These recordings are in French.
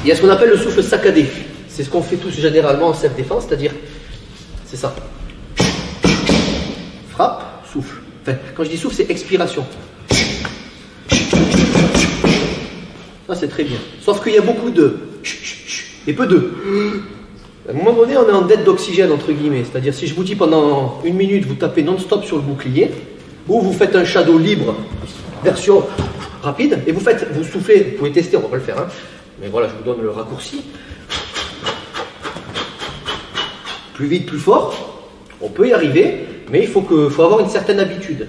Il y a ce qu'on appelle le souffle saccadé. C'est ce qu'on fait tous généralement en self-défense, c'est-à-dire, c'est ça. Frappe, souffle. Enfin, quand je dis souffle, c'est expiration. Ça, c'est très bien. Sauf qu'il y a beaucoup de et peu de. À un moment donné, on est en dette d'oxygène, entre guillemets. C'est-à-dire, si je vous dis pendant 1 minute, vous tapez non-stop sur le bouclier, ou vous faites un shadow libre, version rapide, et vous soufflez, vous pouvez tester, on va pas le faire, hein. Mais voilà, je vous donne le raccourci. Plus vite, plus fort, on peut y arriver, mais il faut avoir une certaine habitude.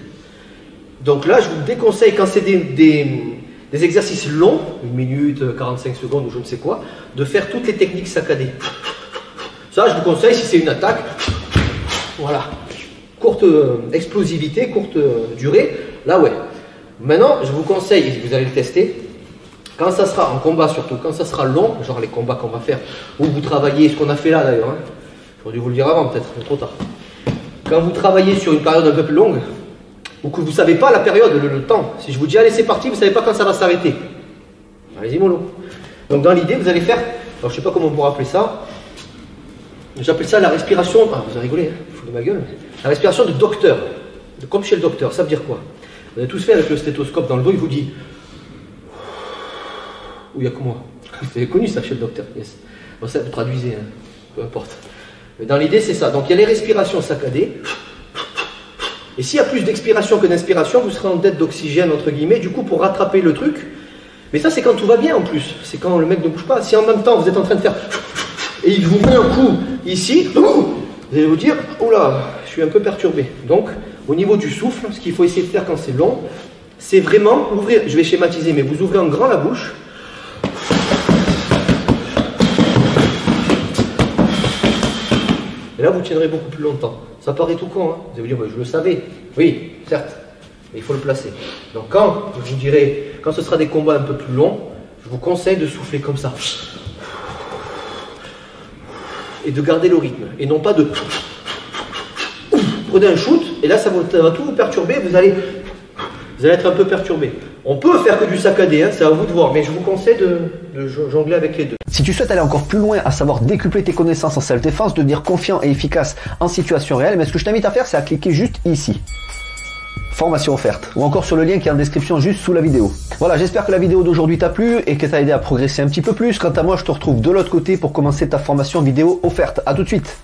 Donc là, je vous déconseille, quand c'est des exercices longs, 1 minute, 45 secondes ou je ne sais quoi, de faire toutes les techniques saccadées. Ça, je vous conseille si c'est une attaque. Voilà. Courte explosivité, courte durée. Là, ouais. Maintenant, je vous conseille, et vous allez le tester, quand ça sera en combat surtout, quand ça sera long, genre les combats qu'on va faire, où vous travaillez, ce qu'on a fait là d'ailleurs, hein. J'aurais dû vous le dire avant peut-être, mais trop tard. Quand vous travaillez sur une période un peu plus longue, ou que vous ne savez pas la période, le temps, si je vous dis allez c'est parti, vous ne savez pas quand ça va s'arrêter. Allez-y mollo. Donc dans l'idée, vous allez faire, alors je ne sais pas comment on pourra appeler ça, j'appelle ça la respiration, ah vous avez rigolé, hein, fou de ma gueule, la respiration de docteur, comme chez le docteur, ça veut dire quoi? Vous avez tous fait avec le stéthoscope dans le dos, il vous dit, ou il y a que moi, vous avez connu ça chez le docteur, yes. Bon ça vous traduisez, hein, peu importe. Mais dans l'idée c'est ça, donc il y a les respirations saccadées, et s'il y a plus d'expiration que d'inspiration, vous serez en dette d'oxygène entre guillemets, du coup pour rattraper le truc, mais ça c'est quand tout va bien en plus, c'est quand le mec ne bouge pas, si en même temps vous êtes en train de faire, et il vous met un coup ici, vous allez vous dire, oula, je suis un peu perturbé. Donc, au niveau du souffle, ce qu'il faut essayer de faire quand c'est long, c'est vraiment ouvrir, je vais schématiser, mais vous ouvrez en grand la bouche. Et là, vous tiendrez beaucoup plus longtemps. Ça paraît tout con, hein. Vous allez vous dire, bah, je le savais. Oui, certes, mais il faut le placer. Donc, quand je vous dirai, quand ce sera des combats un peu plus longs, je vous conseille de souffler comme ça. Et de garder le rythme. Et non pas de... Prenez un shoot, et là, ça va tout vous perturber, vous allez être un peu perturbé. On peut faire que du saccadé, hein, c'est à vous de voir, mais je vous conseille de jongler avec les deux. Si tu souhaites aller encore plus loin, à savoir décupler tes connaissances en self-défense, devenir confiant et efficace en situation réelle, mais ce que je t'invite à faire, c'est à cliquer juste ici. Formation offerte, ou encore sur le lien qui est en description juste sous la vidéo. Voilà, j'espère que la vidéo d'aujourd'hui t'a plu et que t'a aidé à progresser un petit peu plus. Quant à moi, je te retrouve de l'autre côté pour commencer ta formation vidéo offerte. À tout de suite.